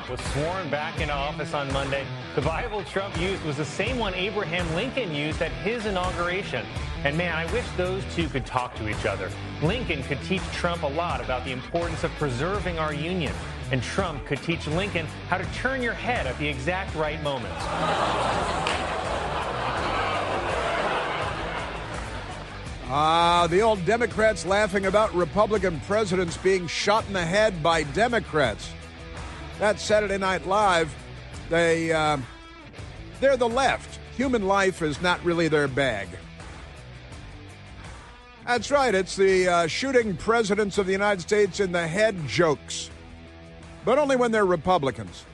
Trump was sworn back into office on Monday. The Bible Trump used was the same one Abraham Lincoln used at his inauguration. And man, I wish those two could talk to each other. Lincoln could teach Trump a lot about the importance of preserving our union. And Trump could teach Lincoln how to turn your head at the exact right moment. The old Democrats laughing about Republican presidents being shot in the head by Democrats. That's Saturday Night Live. They're the left. Human life is not really their bag. That's right. It's the shooting presidents of the United States in the head jokes. But only when they're Republicans.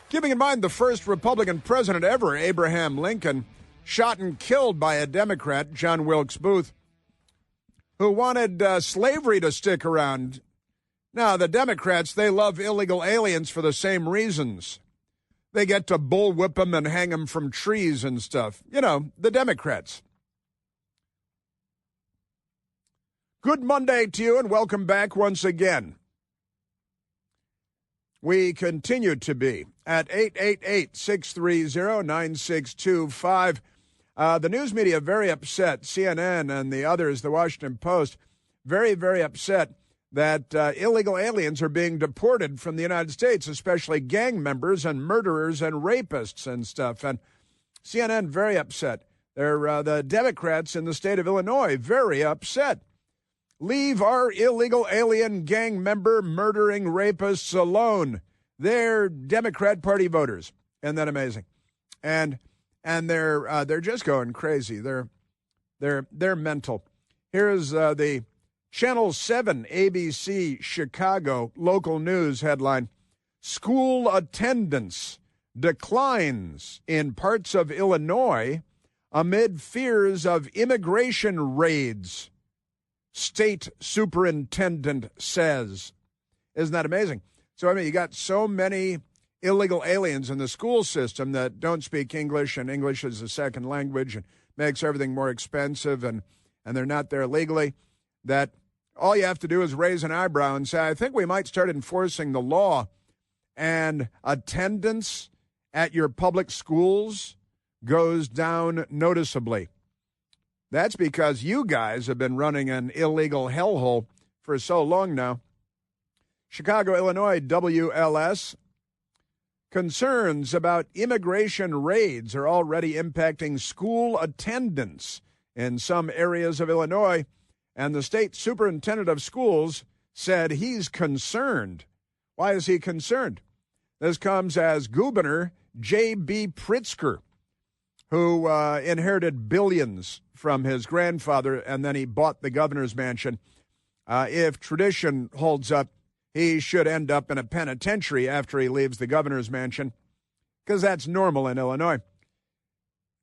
Keeping in mind the first Republican president ever, Abraham Lincoln, shot and killed by a Democrat, John Wilkes Booth, who wanted slavery to stick around. Now, the Democrats, they love illegal aliens for the same reasons. They get to bullwhip them and hang them from trees and stuff. You know, the Democrats. Good Monday to you, and welcome back once again. We continue to be at 888-630-9625. The news media very upset, CNN and the others, the Washington Post, very, very upset that illegal aliens are being deported from the United States, especially gang members and murderers and rapists and stuff. And CNN very upset. They're the Democrats in the state of Illinois very upset. Leave our illegal alien gang member murdering rapists alone. They're Democrat Party voters. Isn't that amazing? And they're just going crazy. They're mental. Here's the Channel 7 ABC Chicago local news headline: School attendance declines in parts of Illinois amid fears of immigration raids. State superintendent says. Isn't that amazing? So, I mean, you got so many illegal aliens in the school system that don't speak English, and English is a second language and makes everything more expensive, and they're not there legally, that all you have to do is raise an eyebrow and say, I think we might start enforcing the law, and attendance at your public schools goes down noticeably. That's because you guys have been running an illegal hellhole for so long now. Chicago, Illinois, WLS. Concerns about immigration raids are already impacting school attendance in some areas of Illinois, and the state superintendent of schools said he's concerned. Why is he concerned? This comes as Governor J.B. Pritzker, who inherited billions from his grandfather, and then he bought the governor's mansion. If tradition holds up, he should end up in a penitentiary after he leaves the governor's mansion, because that's normal in Illinois.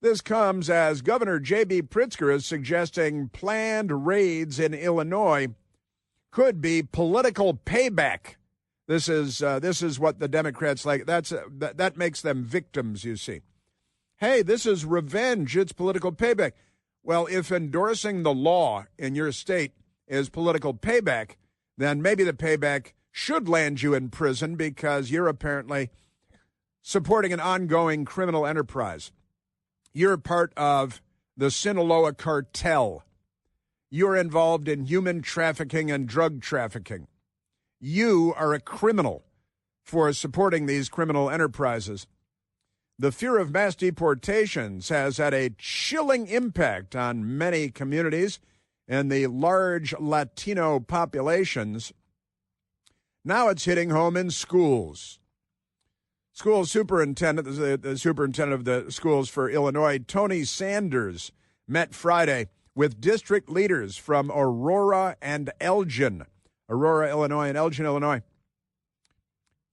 This comes as Governor J.B. Pritzker is suggesting planned raids in Illinois could be political payback. This is what the Democrats like. That makes them victims, you see. Hey, this is revenge. It's political payback. Well, if endorsing the law in your state is political payback, then maybe the payback should land you in prison because you're apparently supporting an ongoing criminal enterprise. You're part of the Sinaloa cartel. You're involved in human trafficking and drug trafficking. You are a criminal for supporting these criminal enterprises. The fear of mass deportations has had a chilling impact on many communities and the large Latino populations. Now it's hitting home in schools. School superintendent, the superintendent of the schools for Illinois, Tony Sanders, met Friday with district leaders from Aurora, Illinois, and Elgin, Illinois.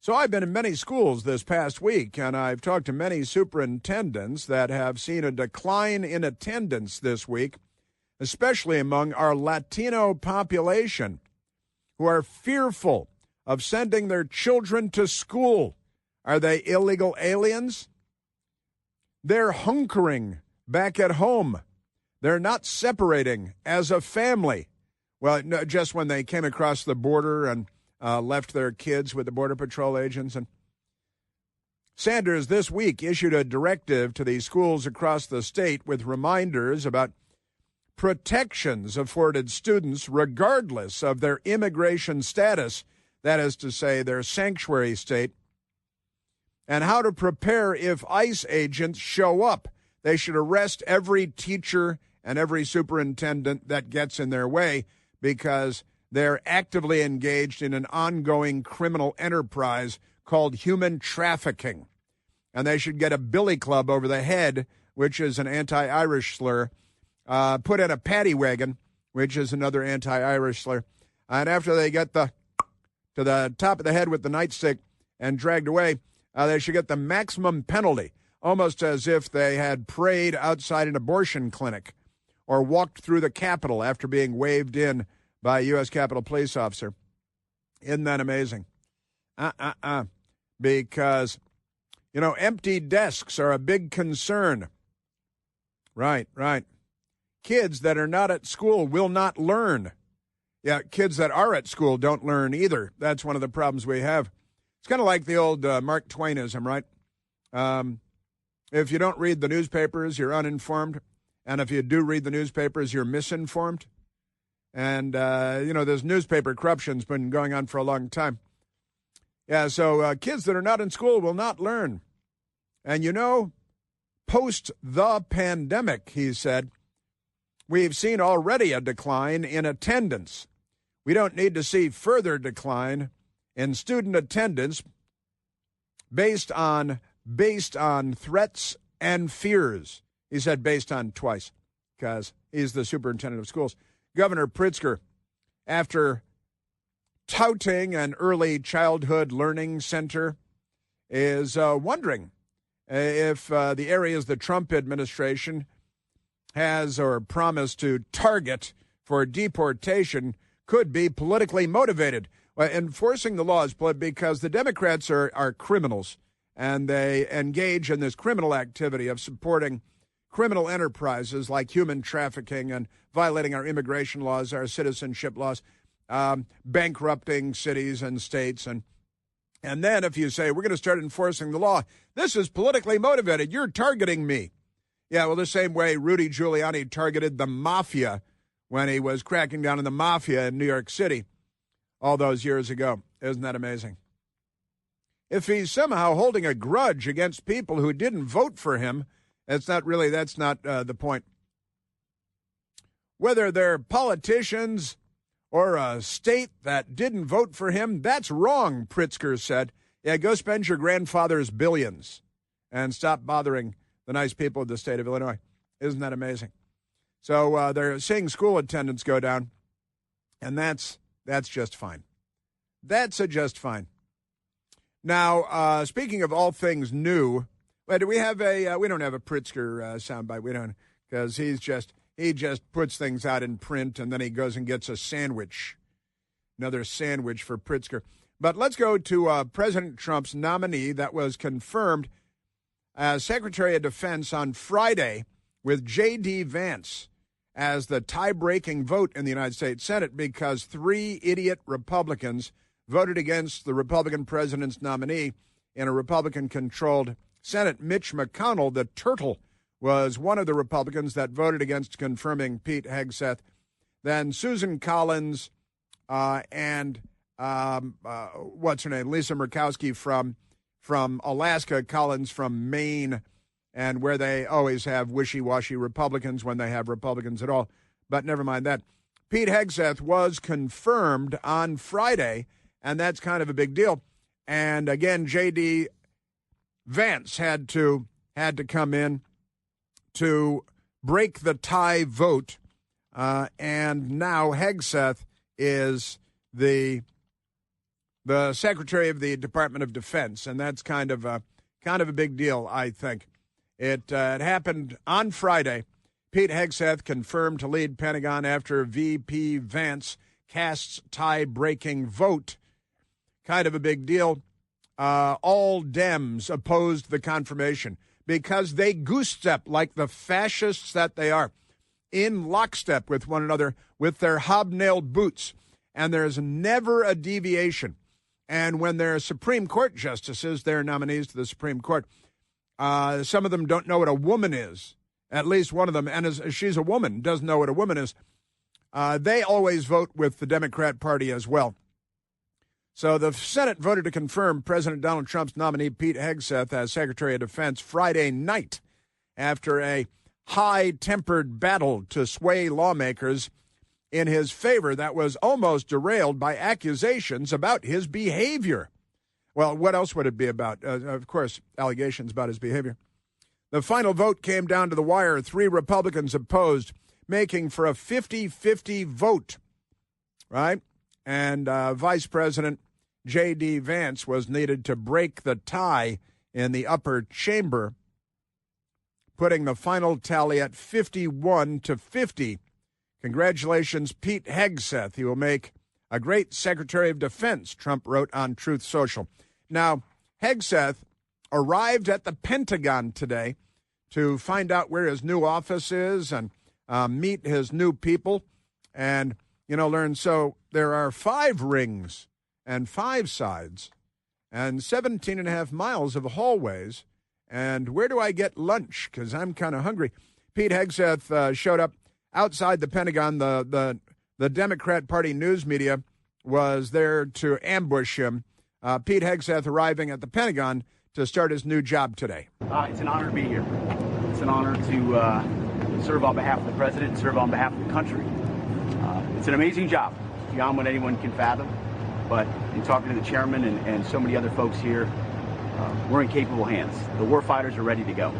So I've been in many schools this past week, and I've talked to many superintendents that have seen a decline in attendance this week, especially among our Latino population, who are fearful of sending their children to school. Are they illegal aliens? They're hunkering back at home. They're not separating as a family. Well, no, just when they came across the border and left their kids with the Border Patrol agents. And Sanders this week issued a directive to the schools across the state with reminders about protections afforded students regardless of their immigration status, that is to say, their sanctuary state, and how to prepare if ICE agents show up. They should arrest every teacher and every superintendent that gets in their way because they're actively engaged in an ongoing criminal enterprise called human trafficking. And they should get a billy club over the head, which is an anti-Irish slur, put in a paddy wagon, which is another anti-Irish slur. And after they get to the top of the head with the nightstick and dragged away, they should get the maximum penalty, almost as if they had prayed outside an abortion clinic or walked through the Capitol after being waved in by a U.S. Capitol police officer. Isn't that amazing? Because, empty desks are a big concern. Right. Kids that are not at school will not learn. Yeah, kids that are at school don't learn either. That's one of the problems we have. It's kind of like the old Mark Twainism, right? If you don't read the newspapers, you're uninformed. And if you do read the newspapers, you're misinformed. And, this newspaper corruption's been going on for a long time. Yeah, so kids that are not in school will not learn. And, post the pandemic, he said, we've seen already a decline in attendance. We don't need to see further decline in student attendance based on threats and fears. He said based on twice because he's the superintendent of schools. Governor Pritzker, after touting an early childhood learning center, is wondering if the areas the Trump administration has or promised to target for deportation could be politically motivated. Enforcing the laws because the Democrats are criminals, and they engage in this criminal activity of supporting criminal enterprises like human trafficking and violating our immigration laws, our citizenship laws, bankrupting cities and states. And then if you say, we're going to start enforcing the law, this is politically motivated, you're targeting me. Yeah, well, the same way Rudy Giuliani targeted the mafia when he was cracking down on the mafia in New York City all those years ago. Isn't that amazing? If he's somehow holding a grudge against people who didn't vote for him, that's not the point. Whether they're politicians or a state that didn't vote for him, that's wrong, Pritzker said. Yeah, go spend your grandfather's billions and stop bothering the nice people of the state of Illinois. Isn't that amazing? So they're seeing school attendance go down, and that's just fine. That's just fine. Now, speaking of all things new, do we have we don't have a Pritzker soundbite. We don't, because he just puts things out in print, and then he goes and gets a sandwich, another sandwich for Pritzker. But let's go to President Trump's nominee that was confirmed as Secretary of Defense on Friday with J.D. Vance as the tie-breaking vote in the United States Senate because 3 idiot Republicans voted against the Republican president's nominee in a Republican-controlled Senate. Mitch McConnell, the turtle, was one of the Republicans that voted against confirming Pete Hegseth. Then Susan Collins and what's her name, Lisa Murkowski from Alaska, Collins from Maine, and where they always have wishy-washy Republicans when they have Republicans at all. But never mind that. Pete Hegseth was confirmed on Friday, and that's kind of a big deal. And again, J.D. Vance had to come in to break the tie vote, and now Hegseth is the Secretary of the Department of Defense, and that's kind of a big deal, I think. It happened on Friday. Pete Hegseth confirmed to lead Pentagon after VP Vance casts tie-breaking vote. Kind of a big deal. All Dems opposed the confirmation because they goose-step like the fascists that they are, in lockstep with one another with their hobnailed boots. and there's never a deviation. And when they're Supreme Court justices, they're nominees to the Supreme Court, some of them don't know what a woman is. At least one of them, and as she's a woman, doesn't know what a woman is. They always vote with the Democrat Party as well. So the Senate voted to confirm President Donald Trump's nominee, Pete Hegseth, as Secretary of Defense Friday night after a high-tempered battle to sway lawmakers in his favor that was almost derailed by accusations about his behavior. Well, what else would it be about? Of course, allegations about his behavior. The final vote came down to the wire. 3 Republicans opposed, making for a 50-50 vote, right? And Vice President J.D. Vance was needed to break the tie in the upper chamber, putting the final tally at 51-50. Congratulations, Pete Hegseth. He will make a great Secretary of Defense, Trump wrote on Truth Social. Now, Hegseth arrived at the Pentagon today to find out where his new office is and meet his new people and, learn. So there are 5 rings and 5 sides and 17 and a half miles of hallways. And where do I get lunch? Because I'm kind of hungry. Pete Hegseth showed up outside the Pentagon. The Democrat Party news media was there to ambush him. Pete Hegseth arriving at the Pentagon to start his new job today. It's an honor to be here. It's an honor to serve on behalf of the president, serve on behalf of the country. It's an amazing job, beyond what anyone can fathom. But in talking to the chairman and so many other folks here, we're in capable hands. The war fighters are ready to go.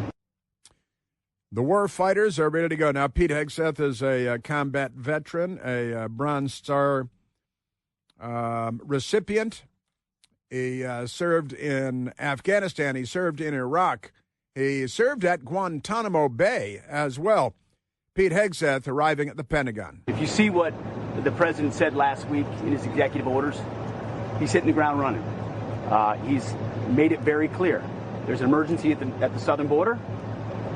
The war fighters are ready to go. Now, Pete Hegseth is a combat veteran, a Bronze Star recipient. He served in Afghanistan. He served in Iraq. He served at Guantanamo Bay as well. Pete Hegseth arriving at the Pentagon. If you see what the president said last week in his executive orders, he's hitting the ground running. He's made it very clear. There's an emergency at the southern border.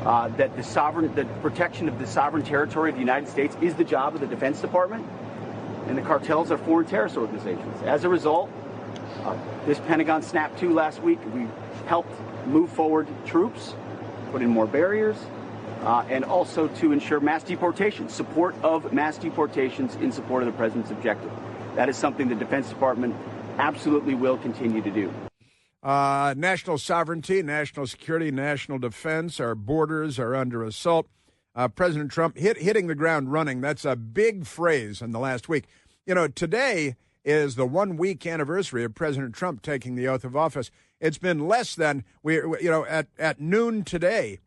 That the protection of the sovereign territory of the United States is the job of the Defense Department, and the cartels are foreign terrorist organizations. As a result, this Pentagon Snap 2 last week, we helped move forward troops, put in more barriers, and also to ensure mass deportations, support of mass deportations in support of the president's objective. That is something the Defense Department absolutely will continue to do. National sovereignty, national security, national defense, our borders are under assault. President Trump hitting the ground running. That's a big phrase in the last week. Today is the 1-week anniversary of President Trump taking the oath of office. It's been less than, at noon today,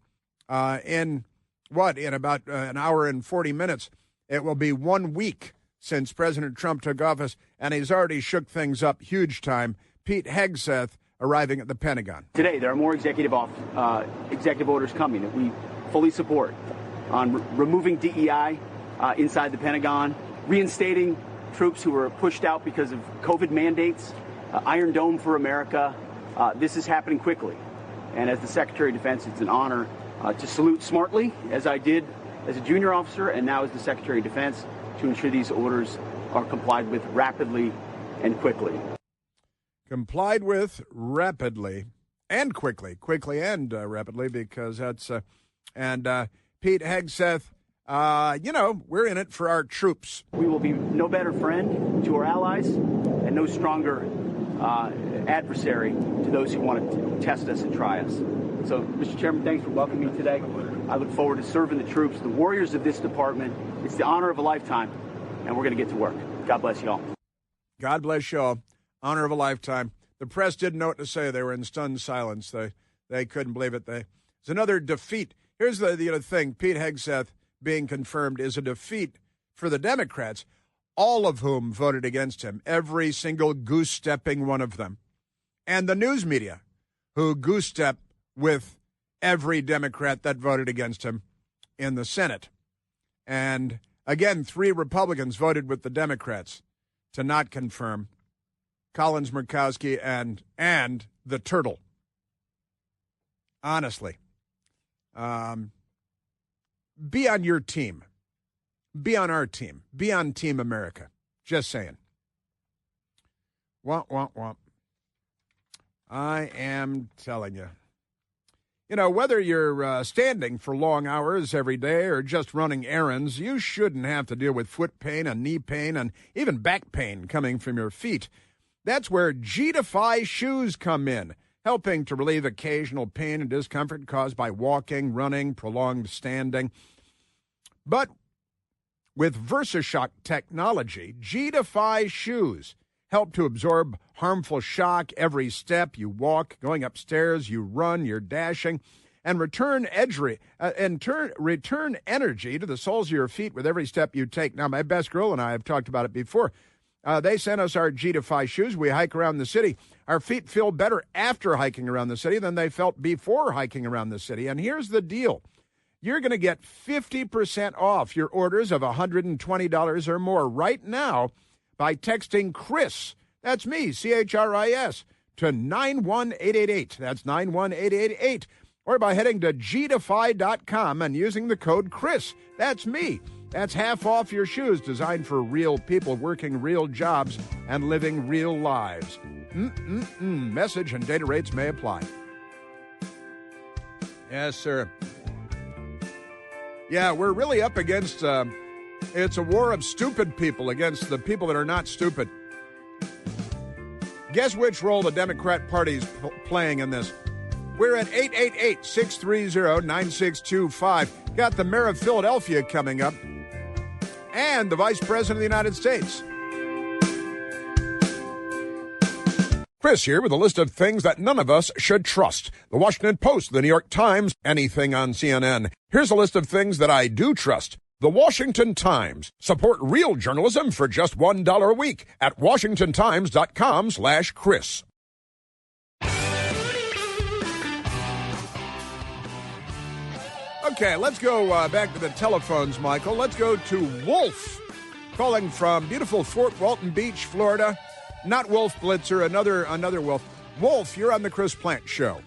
in about an hour and 40 minutes, it will be 1 week since President Trump took office, and he's already shook things up huge time. Pete Hegseth arriving at the Pentagon. Today, there are more executive orders coming that we fully support on removing DEI inside the Pentagon, reinstating troops who were pushed out because of COVID mandates, Iron Dome for America. This is happening quickly. And as the Secretary of Defense, it's an honor to salute smartly, as I did as a junior officer and now as the Secretary of Defense, to ensure these orders are complied with rapidly and quickly. Complied with rapidly and quickly and rapidly, because that's Pete Hegseth, we're in it for our troops. We will be no better friend to our allies and no stronger adversary to those who want to test us and try us. So, Mr. Chairman, thanks for welcoming me today. I look forward to serving the troops, the warriors of this department. It's the honor of a lifetime, and we're going to get to work. God bless you all. God bless you all. Honor of a lifetime. The press didn't know what to say. They were in stunned silence. They couldn't believe it. It's another defeat. Here's the thing. Pete Hegseth being confirmed is a defeat for the Democrats, all of whom voted against him, every single goose-stepping one of them. And the news media, who goose-step with every Democrat that voted against him in the Senate. And again, 3 Republicans voted with the Democrats to not confirm Collins, Murkowski, and the turtle. Honestly. Be on your team. Be on our team. Be on Team America. Just saying. Womp, womp, womp. I am telling you. You know, whether you're standing for long hours every day or just running errands, you shouldn't have to deal with foot pain and knee pain and even back pain coming from your feet. That's where G-Defy shoes come in, helping to relieve occasional pain and discomfort caused by walking, running, prolonged standing. But with VersaShock technology, G-Defy shoes help to absorb harmful shock every step you walk, going upstairs, you run, you're dashing, and return energy to the soles of your feet with every step you take. Now, my best girl and I have talked about it before. They sent us our G-Defy shoes. We hike around the city. Our feet feel better after hiking around the city than they felt before hiking around the city. And here's the deal. You're going to get 50% off your orders of $120 or more right now by texting Chris, that's me, C-H-R-I-S, to 91888. That's 91888. Or by heading to gdefy.com and using the code Chris. That's me. That's half off your shoes designed for real people working real jobs and living real lives. Message and data rates may apply. Yes, sir. Yeah, we're really up against... it's a war of stupid people against the people that are not stupid. Guess which role the Democrat Party's playing in this? We're at 888-630-9625. Got the mayor of Philadelphia coming up and the vice president of the United States. Chris here with a list of things that none of us should trust. The Washington Post, the New York Times, anything on CNN. Here's a list of things that I do trust. The Washington Times. Support real journalism for just $1 a week at washingtontimes.com/Chris. Okay, let's go back to the telephones, Michael. Let's go to Wolf, calling from beautiful Fort Walton Beach, Florida. Not Wolf Blitzer, another Wolf. Wolf, you're on the Chris Plant Show.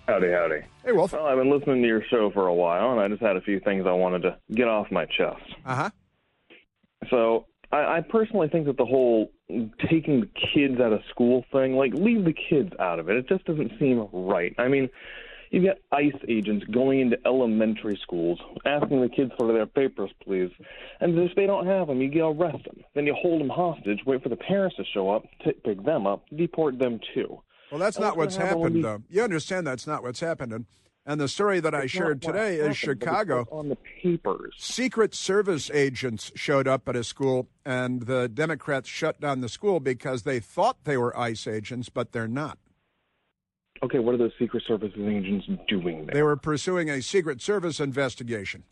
Howdy, howdy. Hey, Wolf. Well, I've been listening to your show for a while, and I just had a few things I wanted to get off my chest. Uh-huh. So I personally think that the whole taking the kids out of school thing, like, leave the kids out of it. It just doesn't seem right. I mean, you've got ICE agents going into elementary schools, asking the kids for their papers, please. And if they don't have them, you arrest them. Then you hold them hostage, wait for the parents to show up, pick them up, deport them too. Well, that's not what's happened, though. You understand that's not what's happened. And the story that I shared today is Chicago. On the papers. Secret Service agents showed up at a school, and the Democrats shut down the school because they thought they were ICE agents, but they're not. Okay, what are those Secret Service agents doing there? They were pursuing a Secret Service investigation.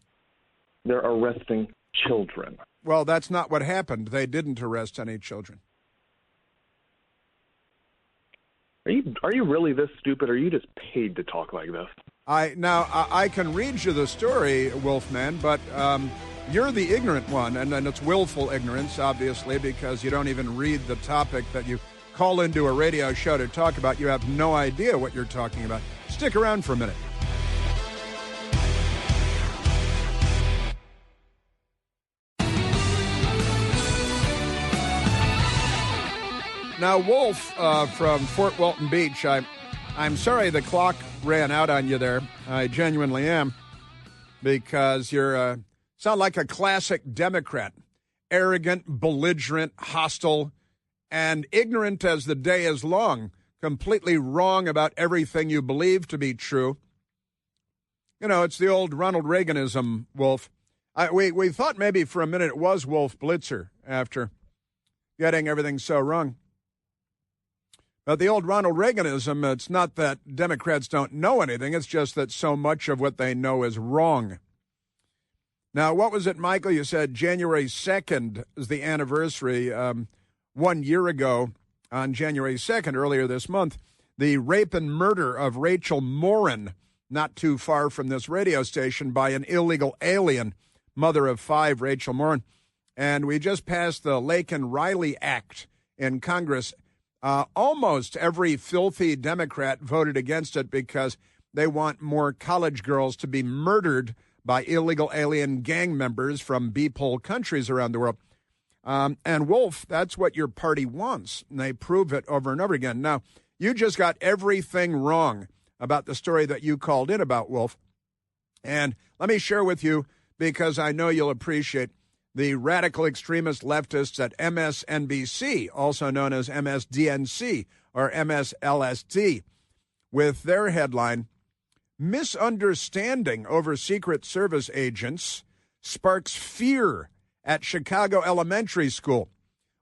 They're arresting children. Well, that's not what happened. They didn't arrest any children. Are you really this stupid, or are you just paid to talk like this? I can read you the story, Wolfman, but you're the ignorant one, and it's willful ignorance, obviously, because you don't even read the topic that you call into a radio show to talk about. You have no idea what you're talking about. Stick around for a minute. Now, Wolf from Fort Walton Beach, I'm sorry the clock ran out on you there. I genuinely am, because you sound like a classic Democrat, arrogant, belligerent, hostile, and ignorant as the day is long, completely wrong about everything you believe to be true. You know, it's the old Ronald Reaganism, Wolf. We thought maybe for a minute it was Wolf Blitzer after getting everything so wrong. But the old Ronald Reaganism, it's not that Democrats don't know anything. It's just that so much of what they know is wrong. Now, what was it, Michael? You said January 2nd is the anniversary. 1 year ago, on January 2nd, earlier this month, the rape and murder of Rachel Morin, not too far from this radio station, by an illegal alien, mother of 5, Rachel Morin. And we just passed the Laken-Riley Act in Congress. Almost every filthy Democrat voted against it because they want more college girls to be murdered by illegal alien gang members from B-pole countries around the world. And Wolf, that's what your party wants, and they prove it over and over again. Now, you just got everything wrong about the story that you called in about, Wolf. And let me share with you, because I know you'll appreciate the radical extremist leftists at MSNBC, also known as MSDNC or MSLSD, with their headline, "Misunderstanding over Secret Service agents sparks fear at Chicago elementary school."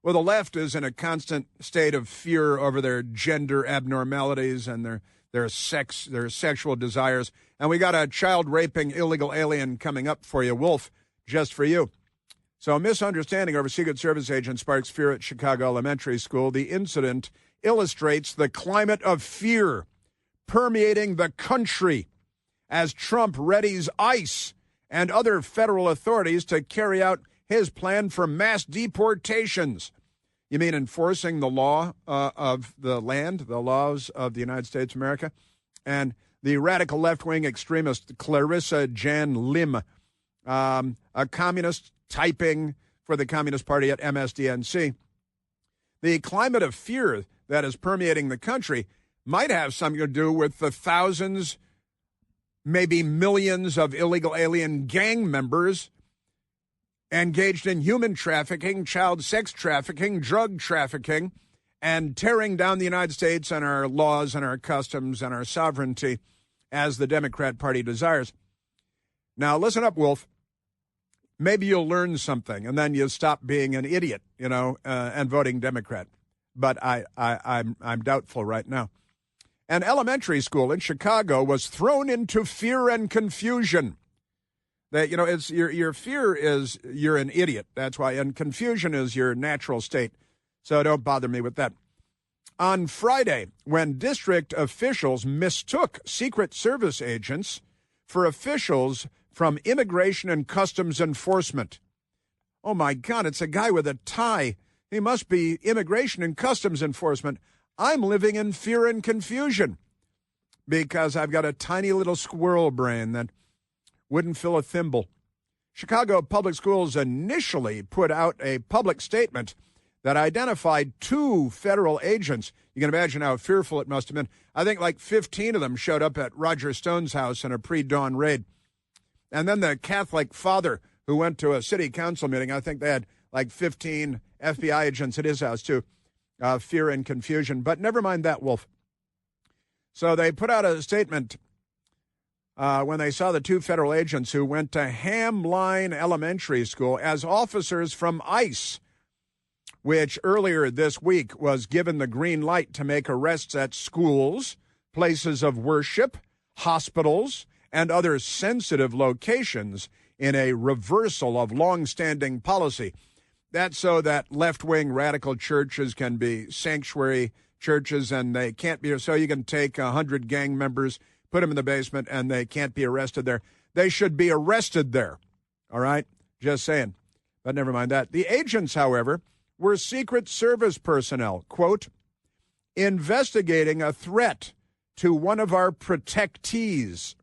Well, the left is in a constant state of fear over their gender abnormalities and their sexual desires. And we got a child-raping illegal alien coming up for you, Wolf, just for you. So, misunderstanding over Secret Service agent sparks fear at Chicago elementary school. The incident illustrates the climate of fear permeating the country as Trump readies ICE and other federal authorities to carry out his plan for mass deportations. You mean enforcing the law of the land, the laws of the United States of America? And the radical left-wing extremist Clarissa Jan Lim, a communist typing for the Communist Party at MSDNC. The climate of fear that is permeating the country might have something to do with the thousands, maybe millions of illegal alien gang members engaged in human trafficking, child sex trafficking, drug trafficking, and tearing down the United States and our laws and our customs and our sovereignty as the Democrat Party desires. Now, listen up, Wolf. Maybe you'll learn something, and then you'll stop being an idiot, and voting Democrat. But I'm doubtful right now. An elementary school in Chicago was thrown into fear and confusion. That it's your fear is you're an idiot. That's why, and confusion is your natural state. So don't bother me with that. On Friday, when district officials mistook Secret Service agents for officials from Immigration and Customs Enforcement. Oh, my God, it's a guy with a tie. He must be Immigration and Customs Enforcement. I'm living in fear and confusion because I've got a tiny little squirrel brain that wouldn't fill a thimble. Chicago Public Schools initially put out a public statement that identified 2 federal agents. You can imagine how fearful it must have been. I think like 15 of them showed up at Roger Stone's house in a pre-dawn raid. And then the Catholic father who went to a city council meeting, I think they had like 15 FBI agents at his house too. Fear and confusion. But never mind that, Wolf. So they put out a statement when they saw the 2 federal agents who went to Hamline Elementary School as officers from ICE, which earlier this week was given the green light to make arrests at schools, places of worship, hospitals, and other sensitive locations in a reversal of longstanding policy. That's so that left-wing radical churches can be sanctuary churches, and they can't be, so you can take 100 gang members, put them in the basement, and they can't be arrested there. They should be arrested there, all right? Just saying. But never mind that. The agents, however, were Secret Service personnel, quote, investigating a threat to one of our protectees.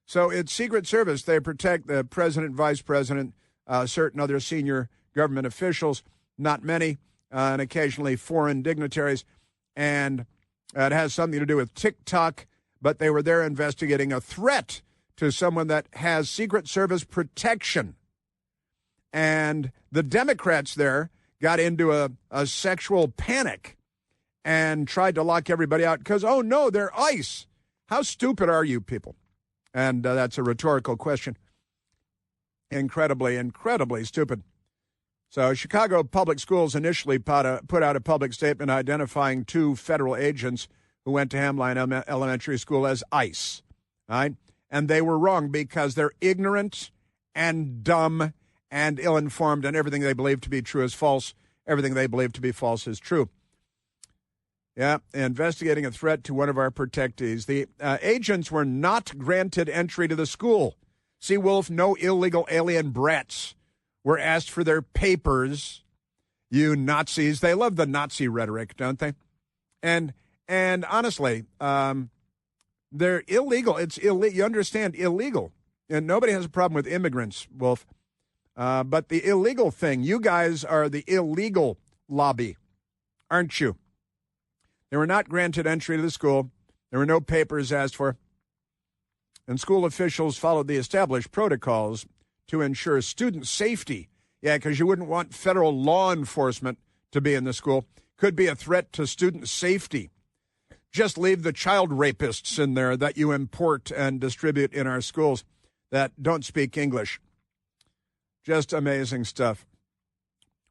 So it's Secret Service. They protect the president, vice president, certain other senior government officials, not many, and occasionally foreign dignitaries. And it has something to do with TikTok, but they were there investigating a threat to someone that has Secret Service protection. And the Democrats there got into a sexual panic and tried to lock everybody out because, oh, no, they're ICE. How stupid are you people? And that's a rhetorical question. Incredibly, incredibly stupid. So Chicago Public Schools initially put out a public statement identifying 2 federal agents who went to Hamline Elementary School as ICE. Right? And they were wrong because they're ignorant and dumb and ill-informed, and everything they believe to be true is false. Everything they believe to be false is true. Yeah, investigating a threat to one of our protectees. The agents were not granted entry to the school. See, Wolf, no illegal alien brats were asked for their papers. You Nazis. They love the Nazi rhetoric, don't they? And honestly, they're illegal. It's illegal. You understand, illegal. And nobody has a problem with immigrants, Wolf. But the illegal thing, you guys are the illegal lobby, aren't you? They were not granted entry to the school. There were no papers asked for. And school officials followed the established protocols to ensure student safety. Yeah, because you wouldn't want federal law enforcement to be in the school. Could be a threat to student safety. Just leave the child rapists in there that you import and distribute in our schools that don't speak English. Just amazing stuff.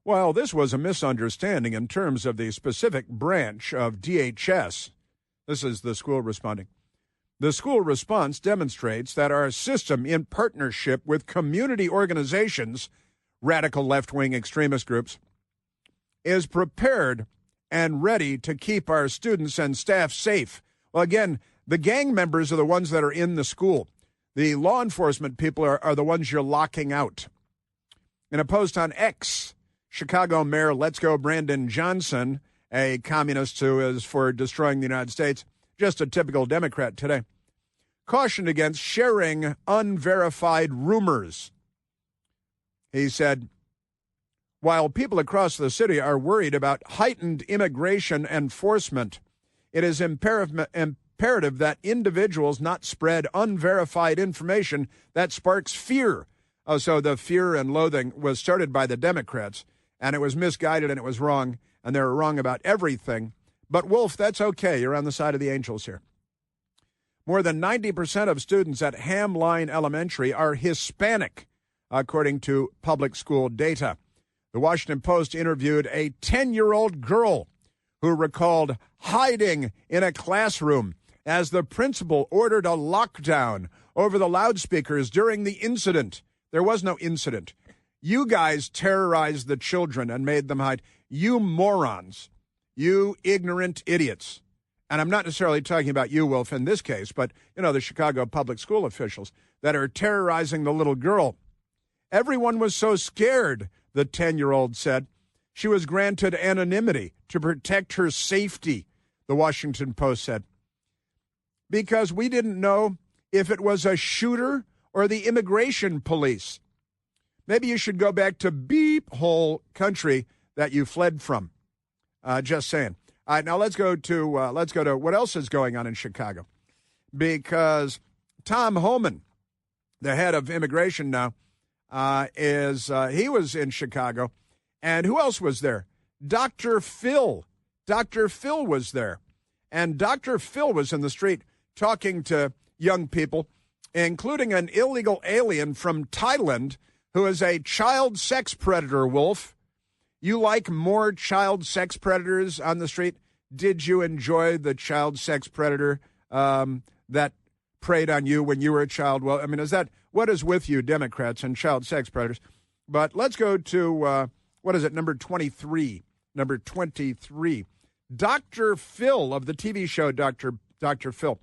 Well, this was a misunderstanding in terms of the specific branch of DHS. This is the school responding. The school response demonstrates that our system, in partnership with community organizations, radical left-wing extremist groups, is prepared and ready to keep our students and staff safe. Well, again, the gang members are the ones that are in the school. The law enforcement people are the ones you're locking out. In a post on X, Chicago Mayor Let's Go Brandon Johnson, a communist who is for destroying the United States, just a typical Democrat today, cautioned against sharing unverified rumors. He said, while people across the city are worried about heightened immigration enforcement, it is imperative that individuals not spread unverified information that sparks fear. Oh, so the fear and loathing was started by the Democrats, and it was misguided and it was wrong, and they were wrong about everything. But, Wolf, that's okay. You're on the side of the angels here. More than 90% of students at Hamline Elementary are Hispanic, according to public school data. The Washington Post interviewed a 10-year-old girl who recalled hiding in a classroom as the principal ordered a lockdown over the loudspeakers during the incident. There was no incident. You guys terrorized the children and made them hide. You morons. You ignorant idiots. And I'm not necessarily talking about you, Wolf, in this case, but, the Chicago public school officials that are terrorizing the little girl. Everyone was so scared, the 10-year-old said. She was granted anonymity to protect her safety, the Washington Post said. Because we didn't know if it was a shooter or the immigration police. Maybe you should go back to beep hole country that you fled from. Just saying. All right, now let's go to what else is going on in Chicago, because Tom Homan, the head of immigration now, he was in Chicago, and who else was there? Dr. Phil. Dr. Phil was there, and Dr. Phil was in the street talking to young people, including an illegal alien from Thailand who is a child sex predator, Wolf. You like more child sex predators on the street? Did you enjoy the child sex predator that preyed on you when you were a child? Well, I mean, what is with you, Democrats, and child sex predators? But let's go to, number 23. Number 23. Dr. Phil of the TV show Dr. Phil.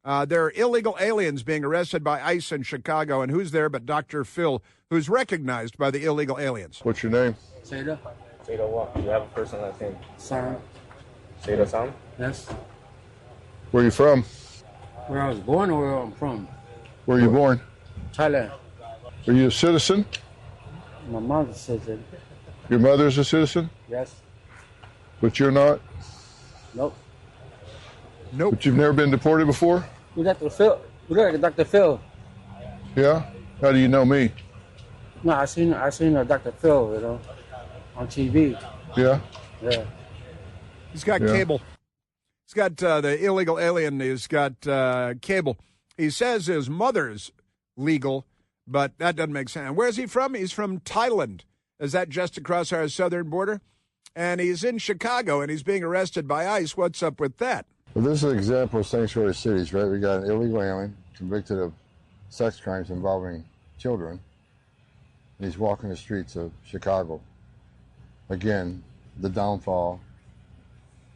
There are illegal aliens being arrested by ICE in Chicago, and who's there but Dr. Phil, who's recognized by the illegal aliens? What's your name? Seda. Seda what? You have a first and last name? Sam. Seda Sam? Yes. Where are you from? Where I was born or where I'm from? Where are you born? Thailand. Are you a citizen? My mother's a citizen. Your mother's a citizen? Yes. But you're not? Nope. Nope. But you've never been deported before? We Dr. Phil. We look like Dr. Phil. Yeah? How do you know me? No, I seen Dr. Phil, on TV. Yeah? Yeah. He's got cable. He's got the illegal alien. He's got cable. He says his mother's legal, but that doesn't make sense. Where's he from? He's from Thailand. Is that just across our southern border? And he's in Chicago, and he's being arrested by ICE. What's up with that? Well, this is an example of sanctuary cities, right? We got an illegal alien convicted of sex crimes involving children. And he's walking the streets of Chicago. Again, the downfall,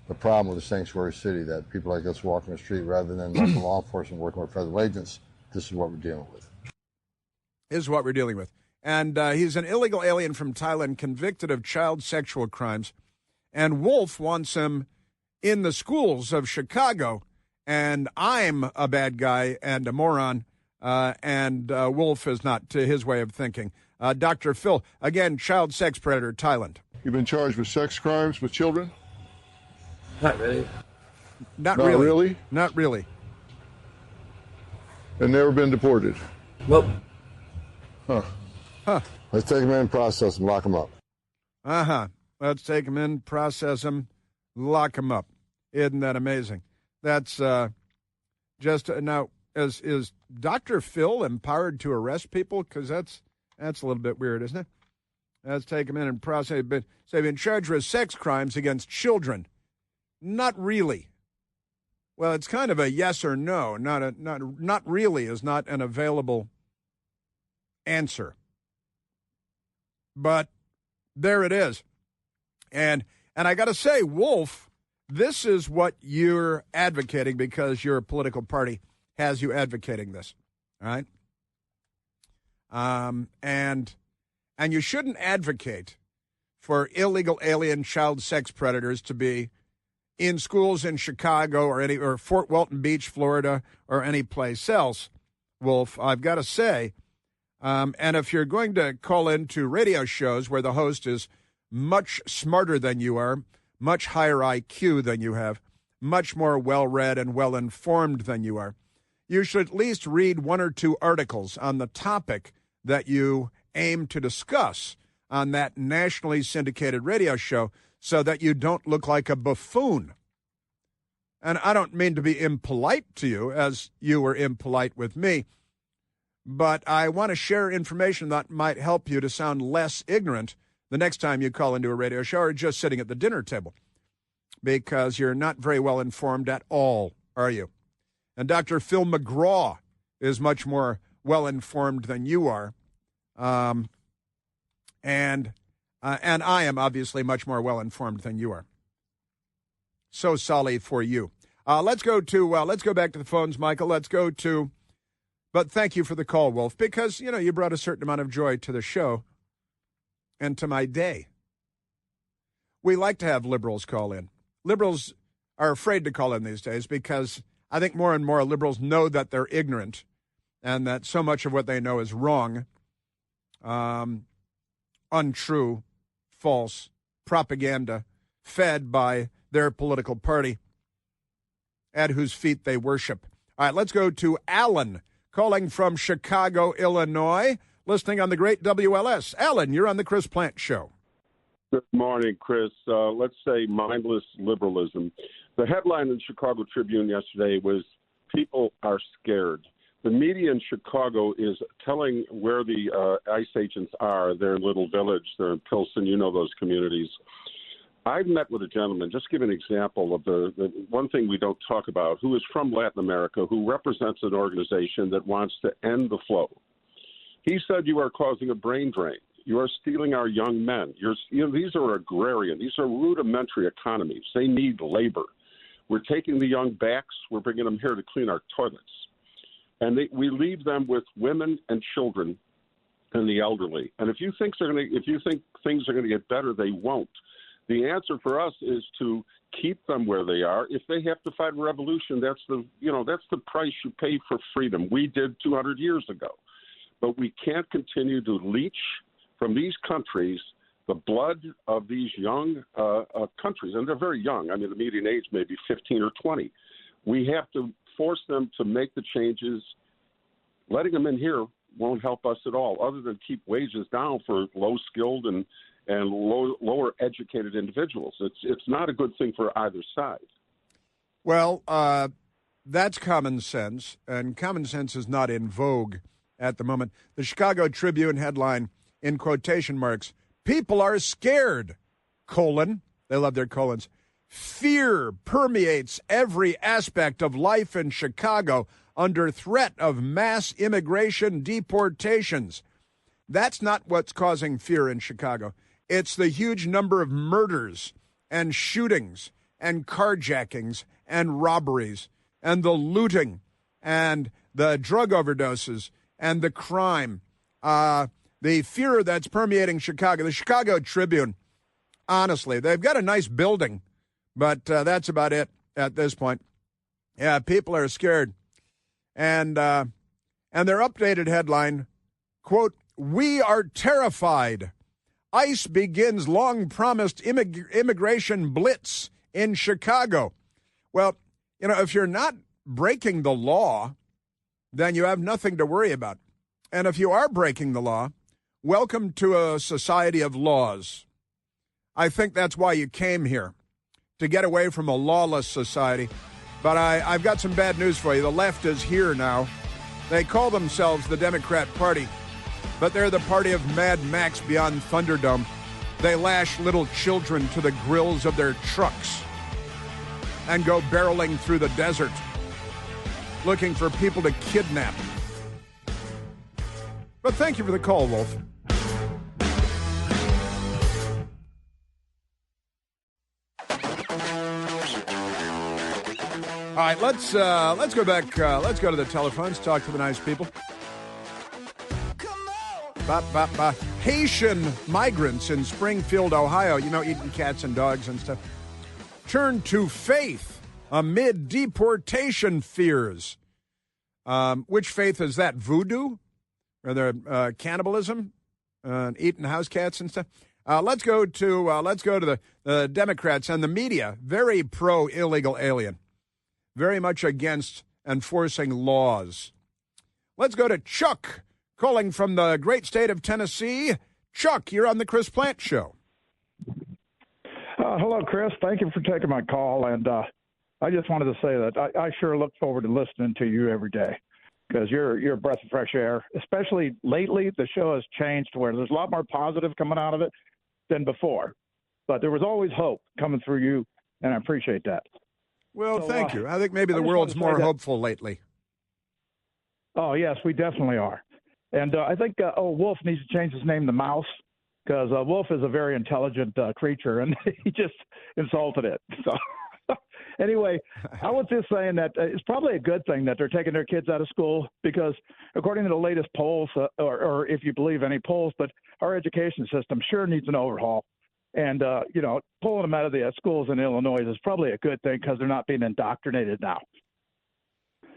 the problem with the sanctuary city, that people like us walking the street rather than local law enforcement working with federal agents. This is what we're dealing with. This is what we're dealing with. And he's an illegal alien from Thailand convicted of child sexual crimes. And Wolf wants him in the schools of Chicago. And I'm a bad guy and a moron. And Wolf is not, to his way of thinking. Dr. Phil, again, child sex predator, Thailand. You've been charged with sex crimes with children? Not really. Not Not really. really? Not really. And never been deported? Nope. Huh. Let's take them in, process them, lock them up. Uh-huh. Let's take them in, process them, lock them up. Isn't that amazing? That's just now. Is Dr. Phil empowered to arrest people? Because that's a little bit weird, isn't it? Let's take them in and process. But they've been charged with sex crimes against children. Not really. Well, it's kind of a yes or no. Not really is not an available answer. But there it is. And I got to say, Wolf, this is what you're advocating because your political party has you advocating this. All right? And you shouldn't advocate for illegal alien child sex predators to be in schools in Chicago or Fort Walton Beach, Florida, or any place else, Wolf. I've got to say, and if you're going to call into radio shows where the host is much smarter than you are, much higher IQ than you have, much more well-read and well-informed than you are, you should at least read one or two articles on the topic that you aim to discuss on that nationally syndicated radio show so that you don't look like a buffoon. And I don't mean to be impolite to you, as you were impolite with me, but I want to share information that might help you to sound less ignorant the next time you call into a radio show or just sitting at the dinner table, because you're not very well informed at all, are you? And Dr. Phil McGraw is much more well informed than you are, and I am obviously much more well informed than you are. So sorry for you. Let's go back to the phones, Michael. But thank you for the call, Wolf, because you brought a certain amount of joy to the show and to my day. We like to have liberals call in. Liberals are afraid to call in these days because I think more and more liberals know that they're ignorant and that so much of what they know is wrong, untrue, false, propaganda, fed by their political party at whose feet they worship. All right, let's go to Alan, calling from Chicago, Illinois, listening on the great WLS. Alan, you're on the Chris Plant Show. Good morning, Chris. Let's say mindless liberalism. The headline in the Chicago Tribune yesterday was, "People are scared." The media in Chicago is telling where the ICE agents are. They're in Little Village. They're in Pilsen. You know those communities. I've met with a gentleman, just to give an example of the one thing we don't talk about, who is from Latin America, who represents an organization that wants to end the flow. He said, "You are causing a brain drain. You are stealing our young men. These are agrarian. These are rudimentary economies. They need labor. We're taking the young backs. We're bringing them here to clean our toilets. And we leave them with women and children and the elderly. And if you think things are going to get better, they won't. The answer for us is to keep them where they are. If they have to fight a revolution, that's the price you pay for freedom. We did 200 years ago. But we can't continue to leach from these countries the blood of these young countries. And they're very young. I mean, the median age may be 15 or 20. We have to force them to make the changes. Letting them in here won't help us at all, other than keep wages down for low-skilled and lower-educated individuals. It's not a good thing for either side. Well, that's common sense, and common sense is not in vogue at the moment. The Chicago Tribune headline, in quotation marks, "People are scared, : they love their colons. Fear permeates every aspect of life in Chicago under threat of mass immigration deportations." That's not what's causing fear in Chicago. It's the huge number of murders and shootings and carjackings and robberies and the looting and the drug overdoses and the crime. The fear that's permeating Chicago. The Chicago Tribune, honestly, they've got a nice building, but that's about it at this point. Yeah, people are scared. And their updated headline, quote, We are terrified. ICE begins long-promised immigration blitz in Chicago. Well, you know, if you're not breaking the law, then you have nothing to worry about. And if you are breaking the law, welcome to a society of laws. I think that's why you came here, to get away from a lawless society. But I've got some bad news for you. The left is here now. They call themselves the Democrat Party, but they're the party of Mad Max beyond Thunderdome. They lash little children to the grills of their trucks and go barreling through the desert looking for people to kidnap. But thank you for the call, Wolf. All right, let's go back. Let's go to the telephones. Talk to the nice people. Haitian migrants in Springfield, Ohio, you know, eating cats and dogs and stuff, turned to faith amid deportation fears. Which faith is that? Voodoo? Or the cannibalism? Eating house cats and stuff? Let's go to the Democrats and the media. Very pro illegal alien. Very much against enforcing laws. Let's go to Chuck, calling from the great state of Tennessee. Chuck, you're on the Chris Plant Show. Hello, Chris. Thank you for taking my call. And I just wanted to say that I sure look forward to listening to you every day because you're a breath of fresh air. Especially lately, the show has changed to where there's a lot more positive coming out of it than before. But there was always hope coming through you, and I appreciate that. Well, thank you. I think maybe the world's more hopeful lately. Oh, yes, we definitely are. And I think Wolf needs to change his name to Mouse because Wolf is a very intelligent creature, and he just insulted it. So anyway, I was just saying that it's probably a good thing that they're taking their kids out of school because according to the latest polls, or if you believe any polls, but our education system sure needs an overhaul. And, pulling them out of the schools in Illinois is probably a good thing because they're not being indoctrinated now.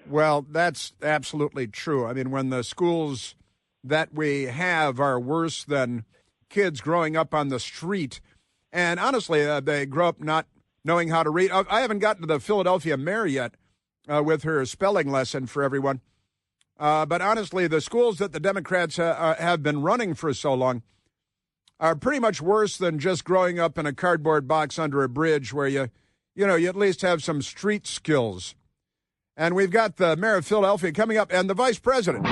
Well, that's absolutely true. I mean, when the schools that we have are worse than kids growing up on the street, and honestly, they grow up not knowing how to read. I haven't gotten to the Philadelphia mayor yet with her spelling lesson for everyone. But honestly, the schools that the Democrats have been running for so long are pretty much worse than just growing up in a cardboard box under a bridge where you at least have some street skills. And we've got the mayor of Philadelphia coming up and the vice president.